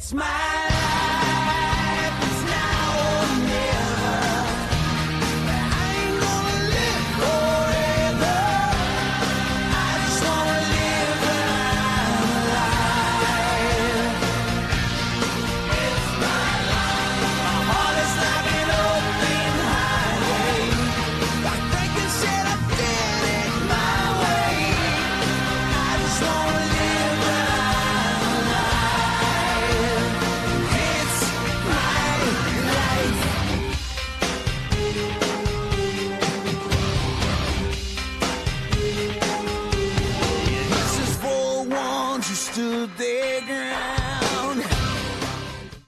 It's my life, it's now or never. I ain't gonna live forever. I just wanna live when I'm alive. It's my life. My heart is like an open highway. Like Franklin said, I did it my way. I just wanna live when I'm alive. It's my life.